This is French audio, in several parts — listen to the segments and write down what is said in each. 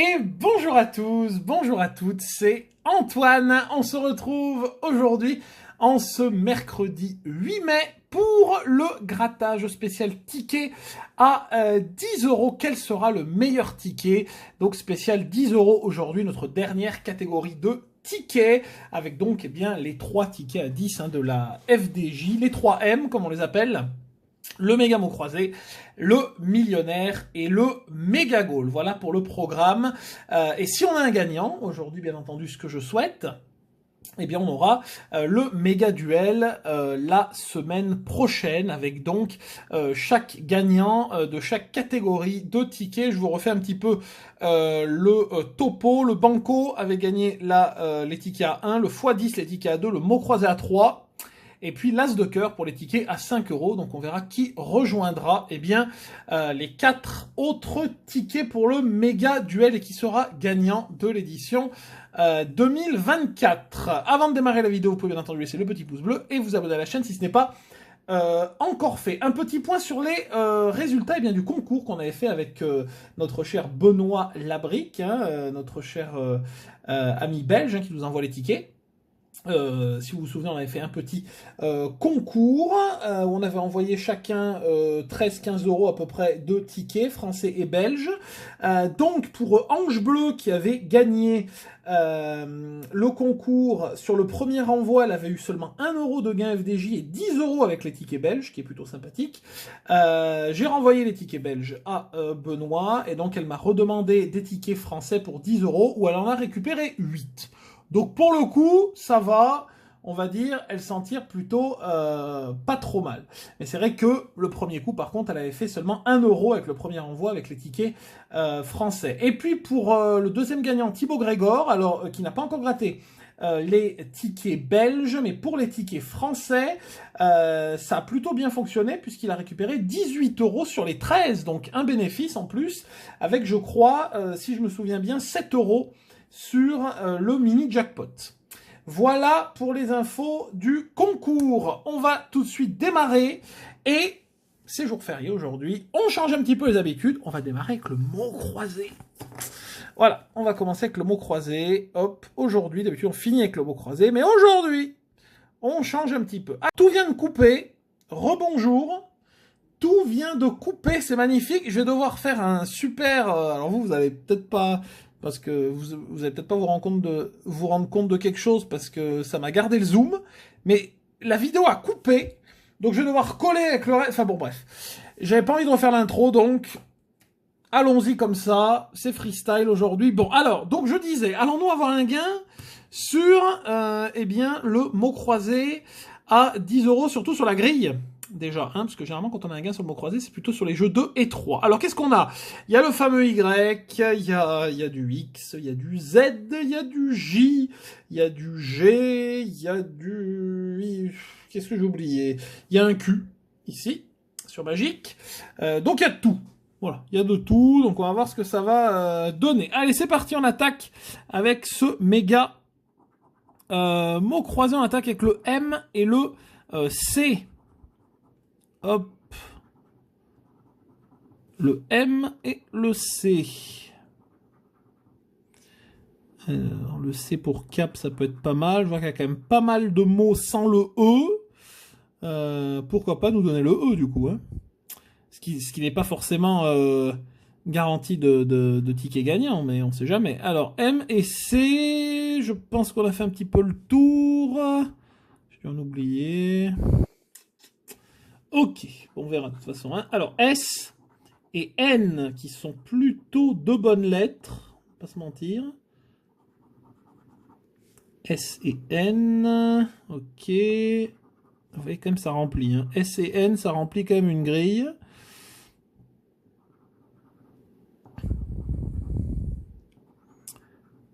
Et bonjour à tous, bonjour à toutes, c'est Antoine. On se retrouve aujourd'hui en ce mercredi 8 mai pour le grattage spécial ticket à 10 euros. Quel sera le meilleur ticket? Donc spécial 10 euros aujourd'hui, notre dernière catégorie de tickets, avec donc les 3 tickets à 10 de la FDJ, les 3 M comme on les appelle. Le méga mot croisé, le millionnaire et le méga goal. Voilà pour le programme. Et si on a un gagnant, aujourd'hui bien entendu ce que je souhaite, eh bien on aura le méga duel la semaine prochaine avec donc chaque gagnant de chaque catégorie de tickets. Je vous refais un petit peu le topo. Le banco avait gagné les tickets à 1, le x10 les tickets à 2, le mot croisé à 3. Et puis l'as de cœur pour les tickets à 5 euros. Donc on verra qui rejoindra les 4 autres tickets pour le méga duel et qui sera gagnant de l'édition 2024. Avant de démarrer la vidéo, vous pouvez bien entendu laisser le petit pouce bleu et vous abonner à la chaîne si ce n'est pas encore fait. Un petit point sur les résultats du concours qu'on avait fait avec notre cher Benoît Labrique, notre cher ami belge qui nous envoie les tickets. Si vous vous souvenez, on avait fait un petit concours où on avait envoyé chacun 13-15 euros à peu près de tickets français et belges. Donc pour Ange Bleu qui avait gagné le concours, sur le premier envoi, elle avait eu seulement 1 euro de gain FDJ et 10 euros avec les tickets belges, qui est plutôt sympathique. J'ai renvoyé les tickets belges à Benoît et donc elle m'a redemandé des tickets français pour 10 euros où elle en a récupéré 8. Donc pour le coup, ça va, on va dire, elle s'en tire plutôt pas trop mal. Mais c'est vrai que le premier coup, par contre, elle avait fait seulement 1 euro avec le premier envoi, avec les tickets français. Et puis pour le deuxième gagnant, Thibaut Grégor, alors qui n'a pas encore gratté les tickets belges, mais pour les tickets français, ça a plutôt bien fonctionné puisqu'il a récupéré 18 euros sur les 13, donc un bénéfice en plus, avec je crois, si je me souviens bien, 7 euros sur le mini jackpot. Voilà pour les infos du concours. On va tout de suite démarrer et c'est jour férié aujourd'hui. On change un petit peu les habitudes. On va démarrer avec le mot croisé. Voilà, on va commencer avec le mot croisé. Hop, aujourd'hui, d'habitude on finit avec le mot croisé, mais aujourd'hui, on change un petit peu. Ah, tout vient de couper. Rebonjour. Tout vient de couper, c'est magnifique. Je vais devoir faire un super... alors vous allez peut-être pas... Parce que vous allez peut-être pas vous rendre compte de quelque chose parce que ça m'a gardé le zoom. Mais la vidéo a coupé. Donc je vais devoir coller avec le reste. Enfin bon, bref. J'avais pas envie de refaire l'intro, donc allons-y comme ça. C'est freestyle aujourd'hui. Bon, alors, donc je disais, allons-nous avoir un gain sur le mot croisé à 10 euros, surtout sur la grille. Déjà, parce que généralement quand on a un gain sur le mot croisé, c'est plutôt sur les jeux 2 et 3. Alors qu'est-ce qu'on a? Il y a le fameux Y, il y a du X, il y a du Z, il y a du J, il y a du G, il y a du... Qu'est-ce que j'ai oublié? Il y a un Q, ici, sur Magique. Donc il y a de tout. Voilà, il y a de tout, donc on va voir ce que ça va donner. Allez, c'est parti, on attaque avec ce méga mot croisé, on attaque avec le M et le C. Hop. Le M et le C. Alors, le C pour cap, ça peut être pas mal. Je vois qu'il y a quand même pas mal de mots sans le E. Pourquoi pas nous donner le E, du coup. Ce qui n'est pas forcément garanti de ticket gagnant, mais on sait jamais. Alors, M et C, je pense qu'on a fait un petit peu le tour. Je vais en oublier. Ok, on verra de toute façon. Alors, S et N, qui sont plutôt de bonnes lettres, pas se mentir. S et N, ok. Vous voyez quand même ça remplit. S et N, ça remplit quand même une grille.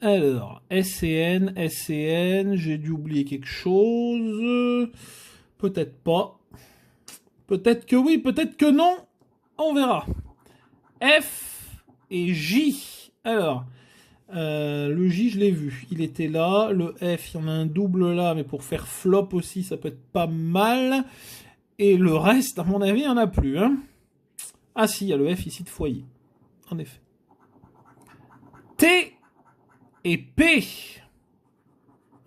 Alors, S et N, j'ai dû oublier quelque chose. Peut-être pas. Peut-être que oui, peut-être que non. On verra. F et J. Alors, le J, je l'ai vu. Il était là. Le F, il y en a un double là, mais pour faire flop aussi, ça peut être pas mal. Et le reste, à mon avis, il n'y en a plus. Ah si, il y a le F ici de foyer. En effet. et P.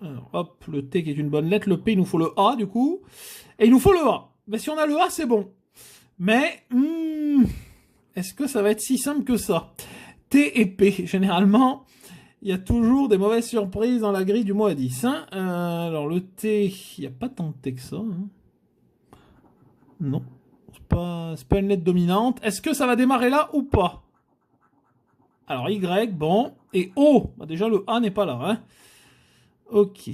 Alors, hop, le T qui est une bonne lettre. Le P, il nous faut le A, du coup. Et il nous faut le A. Mais si on a le A, c'est bon. Mais, est-ce que ça va être si simple que ça? T et P, généralement, il y a toujours des mauvaises surprises dans la grille du mot à 10. Hein. Alors, le T, il n'y a pas tant de T que ça. Hein. Non, c'est pas une lettre dominante. Est-ce que ça va démarrer là ou pas? Alors, Y, bon. Et O, bah, déjà, le A n'est pas là. Hein. Ok.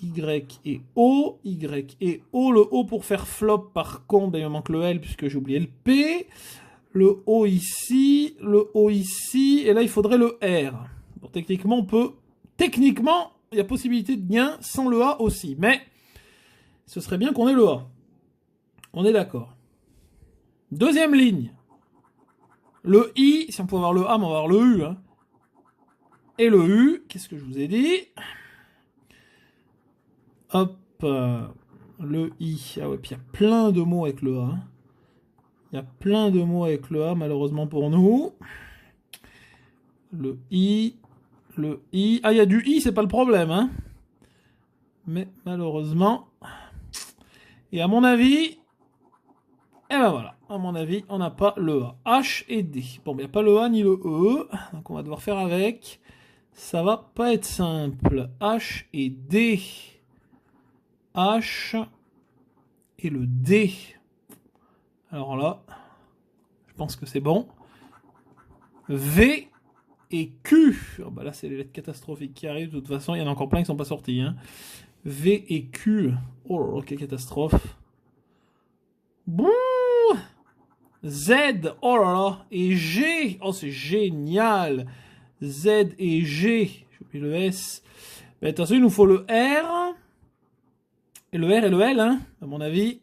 Y et O. Y et O. Le O pour faire flop, par contre, il me manque le L puisque j'ai oublié le P. Le O ici. Le O ici. Et là, il faudrait le R. Bon, techniquement, on peut... Techniquement, il y a possibilité de gain sans le A aussi. Mais ce serait bien qu'on ait le A. On est d'accord. Deuxième ligne. Le I. Si on peut avoir le A, mais on va avoir le U. Hein. Et le U. Qu'est-ce que je vous ai dit? Hop, le I. Ah ouais, puis il y a plein de mots avec le A. Hein. Il y a plein de mots avec le A, malheureusement pour nous. Le I. Le I. Ah, il y a du I, c'est pas le problème. Hein. Mais malheureusement. Et à mon avis. Et ben voilà. À mon avis, on n'a pas le A. H et D. Bon, il n'y a pas le A ni le E. Donc on va devoir faire avec. Ça va pas être simple. H et D. H et le D. Alors là, je pense que c'est bon. V et Q. Oh bah là, c'est les lettres catastrophiques qui arrivent. De toute façon, il y en a encore plein qui ne sont pas sortis. Hein. V et Q. Oh là là, quelle catastrophe. Bouh. Z. Oh là là. Et G. Oh, c'est génial. Z et G. J'ai oublié le S. Mais attention, il nous faut le R. Et le R et le L, hein, à mon avis.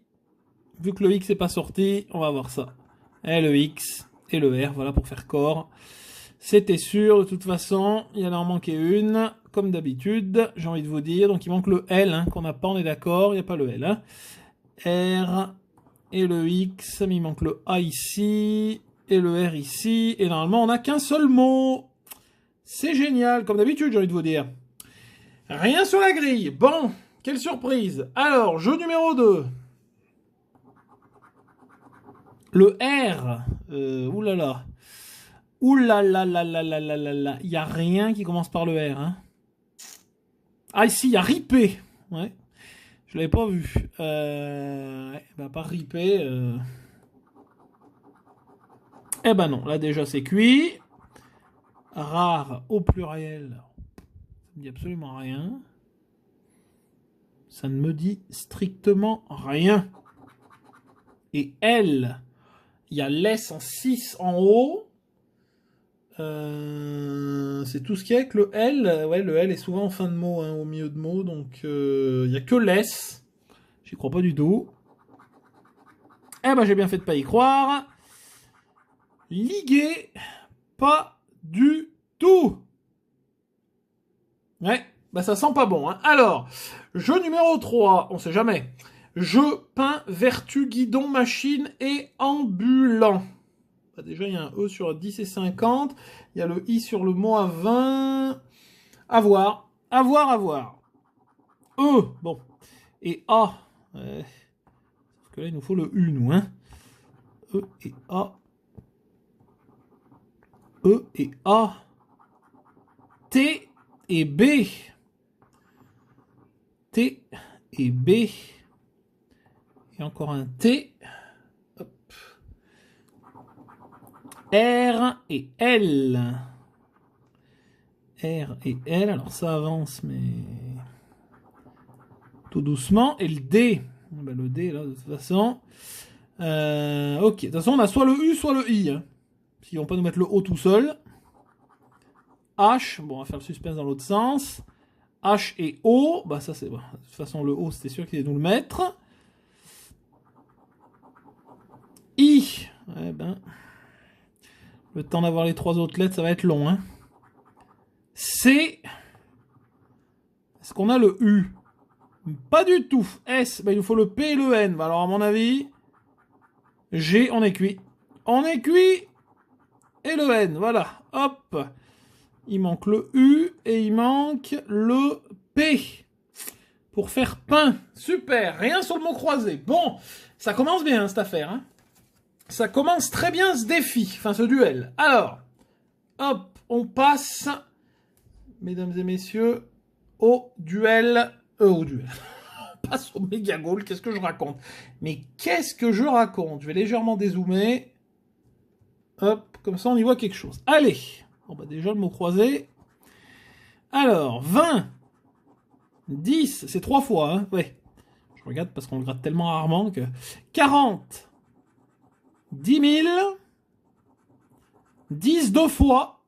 Vu que le X n'est pas sorti, on va voir ça. Et le X et le R, voilà pour faire corps. C'était sûr, de toute façon, il y en a en manqué une, comme d'habitude, j'ai envie de vous dire. Donc il manque le L, hein, qu'on n'a pas, on est d'accord, il n'y a pas le L. Hein. R et le X, mais il manque le A ici, et le R ici, et normalement on n'a qu'un seul mot. C'est génial, comme d'habitude, j'ai envie de vous dire. Rien sur la grille, bon, quelle surprise. Alors, jeu numéro 2. Le R, oulala. Oulala, il n'y a rien qui commence par le R. Hein. Ah, ici, il y a ripé. Ouais. Je l'avais pas vu. Ouais, bah, pas ripé. Eh ben non, là déjà c'est cuit. Rare au pluriel. Ça ne me dit absolument rien. Ça ne me dit strictement rien. Et L, il y a l'S en 6 en haut. C'est tout ce qu'il y a avec le L. Ouais, le L est souvent en fin de mot, hein, au milieu de mot. Donc, il n'y a que l'S. J'y crois pas du tout. Eh ben, j'ai bien fait de pas y croire. Ligué, pas du tout. Ouais, bah ça sent pas bon. Hein. Alors, jeu numéro 3, on sait jamais. Jeu, pain, vertu, guidon, machine et ambulant. Bah déjà, il y a un E sur 10 et 50. Il y a le I sur le mot à 20. À voir. À voir, à voir. E, bon. Et A. Parce que là, il nous faut le U, nous. Hein. E et A. E et A. T et B. T et B. Et encore un T. Hop. R et L. R et L. Alors ça avance, mais tout doucement. Et le D. Ben, le D, là, de toute façon. Ok. De toute façon, on a soit le U, soit le I. Hein. S'ils vont pas nous mettre le O tout seul. H. Bon, on va faire le suspense dans l'autre sens. H et O. Bah, ça, c'est bon. De toute façon, le O, c'était sûr qu'il allait nous le mettre. I. Eh ben. Le temps d'avoir les trois autres lettres, ça va être long. Hein. C. Est-ce qu'on a le U? Pas du tout. S. Ben, il nous faut le P et le N. Alors, à mon avis, G, on est cuit. On est cuit. Et le N. Voilà. Hop. Il manque le U et il manque le P. Pour faire pain. Super. Rien sur le mot croisé. Bon, ça commence bien cette affaire. Hein. Ça commence très bien ce défi. Enfin, ce duel. Alors, hop, on passe, mesdames et messieurs, au duel. On passe au méga goal. Qu'est-ce que je raconte? Mais qu'est-ce que je raconte? Je vais légèrement dézoomer. Hop, comme ça on y voit quelque chose. Allez. Bon, bah déjà le mot croisé. Alors, 20. 10, c'est 3 fois, hein. Ouais. Je regarde parce qu'on le gratte tellement rarement que... 40. 10 000. 10 2 fois.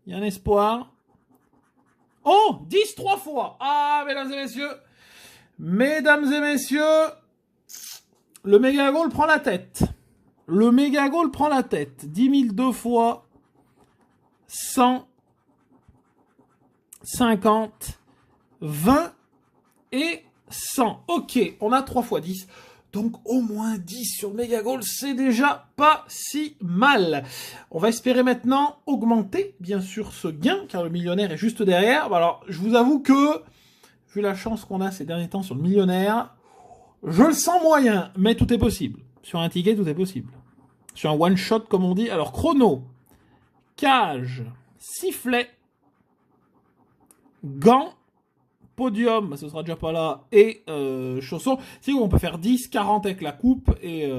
Il y a un espoir. Oh, 10 3 fois. Ah, mesdames et messieurs. Mesdames et messieurs. Le méga goal prend la tête. Le méga goal prend la tête. 10 000 2 fois. 100. 50. 20 et 100. Ok, on a 3 fois 10. Donc au moins 10 sur le méga goal, c'est déjà pas si mal. On va espérer maintenant augmenter, bien sûr, ce gain, car le millionnaire est juste derrière. Alors, je vous avoue que, vu la chance qu'on a ces derniers temps sur le millionnaire, je le sens moyen, mais tout est possible. Sur un ticket, tout est possible. Sur un one-shot, comme on dit. Alors, chrono, cage, sifflet, gants, podium, ce sera déjà pas là, et chaussons. Si on peut faire 10, 40 avec la coupe et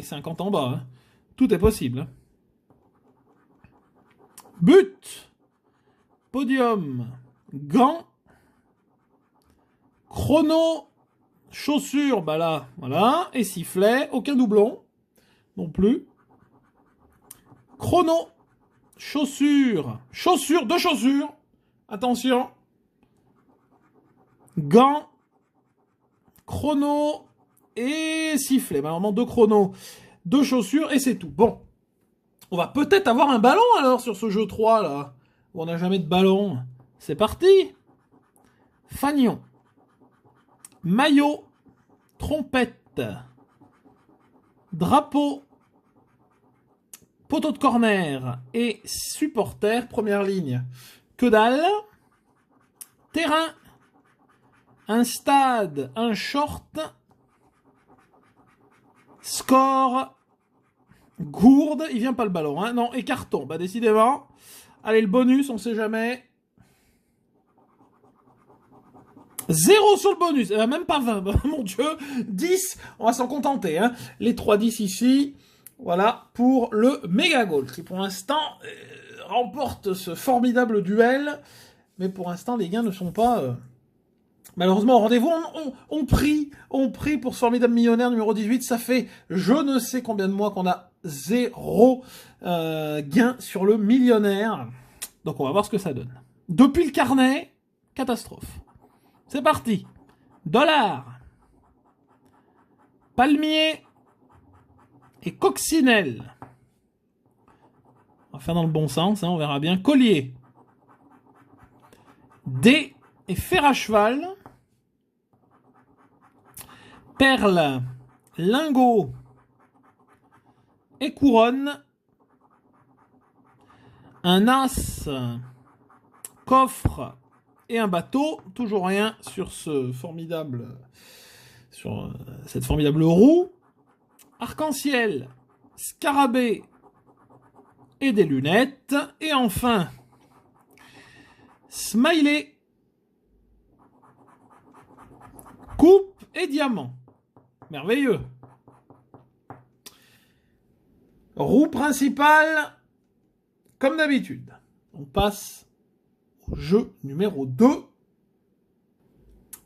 50 en bas. Hein. Tout est possible. Hein. But, podium, gants, chrono, chaussures, bah là, voilà, et sifflet, aucun doublon, non plus. Chrono, chaussures, deux chaussures, attention. Gants, chrono et sifflet. Malheureusement, 2 chronos, 2 chaussures et c'est tout. Bon, on va peut-être avoir un ballon alors sur ce jeu 3 là, où on n'a jamais de ballon. C'est parti. Fanion, maillot, trompette, drapeau, poteau de corner et supporter, première ligne. Que dalle. Terrain. Un stade, un short, score, gourde, il vient pas le ballon, hein, non, et carton, bah décidément, allez le bonus, on sait jamais, 0 sur le bonus, même pas 20, bah, mon dieu, 10, on va s'en contenter, hein, les 3 10 ici, voilà, pour le méga goal, qui pour l'instant remporte ce formidable duel, mais pour l'instant les gains ne sont pas... Malheureusement, au rendez-vous, on prie pour ce formidable millionnaire numéro 18. Ça fait je ne sais combien de mois qu'on a 0 gain sur le millionnaire. Donc on va voir ce que ça donne. Depuis le carnet, catastrophe. C'est parti. Dollar, palmier et coccinelle. On va faire dans le bon sens, hein, on verra bien. Collier, dés et fer à cheval. Perle, lingot et couronne. Un as, coffre et un bateau. Toujours rien sur ce formidable, sur cette formidable roue. Arc-en-ciel, scarabée et des lunettes. Et enfin, smiley, coupe et diamant. Merveilleux. Roue principale, comme d'habitude. On passe au jeu numéro 2.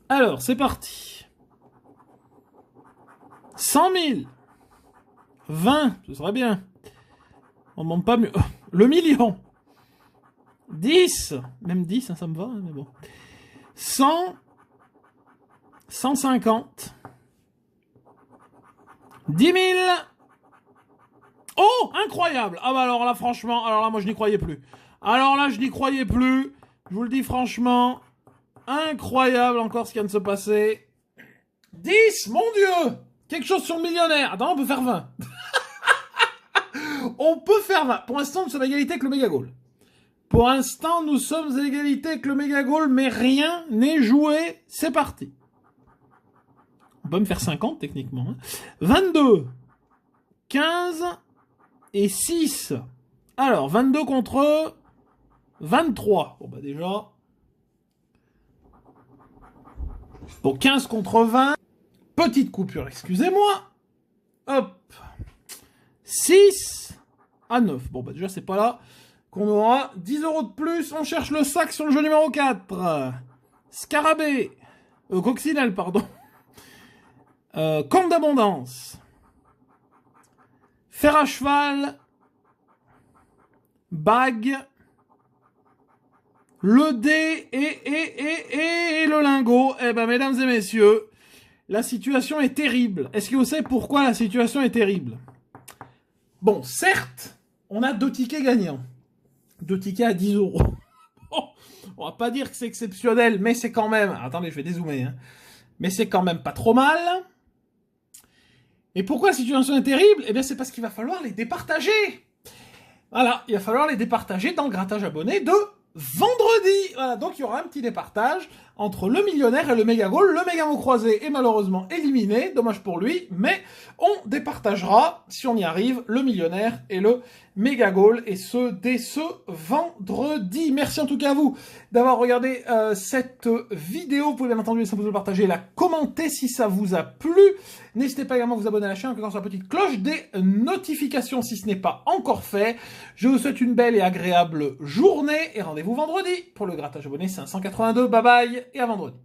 Alors, c'est parti. 100 000. 20, ce serait bien. On ne demande pas mieux. Le million. 10. Même 10, hein, ça me va, hein, mais bon. 100. 150. 10 000. Oh, incroyable. Ah bah alors là, franchement, alors là, moi, je n'y croyais plus. Alors là, je n'y croyais plus. Je vous le dis franchement. Incroyable encore ce qui vient de se passer. 10, mon Dieu. Quelque chose sur le millionnaire. Attends, on peut faire 20. On peut faire 20. Pour l'instant, nous sommes à égalité avec le méga goal. Pour l'instant, nous sommes à égalité avec le méga goal, mais rien n'est joué. C'est parti. On peut me faire 50 techniquement. Hein. 22, 15 et 6. Alors, 22 contre 23. Bon, bah déjà... Bon, 15 contre 20. Petite coupure, excusez-moi. Hop. 6 à 9. Bon, bah déjà, c'est pas là qu'on aura 10 € de plus. On cherche le sac sur le jeu numéro 4. Scarabée. Coccinelle, pardon. Corne d'abondance. Fer à cheval. Bague. Le dé et le lingot. Eh ben, mesdames et messieurs, la situation est terrible. Est-ce que vous savez pourquoi la situation est terrible? Bon, certes, on a 2 tickets gagnants. 2 tickets à 10 €. On va pas dire que c'est exceptionnel, mais c'est quand même... Attendez, je vais dézoomer. Hein. Mais c'est quand même pas trop mal. Et pourquoi la situation est terrible? Eh bien, c'est parce qu'il va falloir les départager. Voilà, il va falloir les départager dans le grattage abonné de vendredi. Voilà, donc il y aura un petit départage entre le millionnaire et le méga goal. Le méga mot croisé est malheureusement éliminé, dommage pour lui, mais on départagera, si on y arrive, le millionnaire et le méga goal, et ce, dès ce vendredi. Merci en tout cas à vous d'avoir regardé cette vidéo. Vous pouvez bien entendu, si vous le partager, la commenter si ça vous a plu. N'hésitez pas également à vous abonner à la chaîne en cliquant sur la petite cloche des notifications si ce n'est pas encore fait. Je vous souhaite une belle et agréable journée et rendez-vous vendredi pour le grattage abonné 582. Bye bye et à vendredi.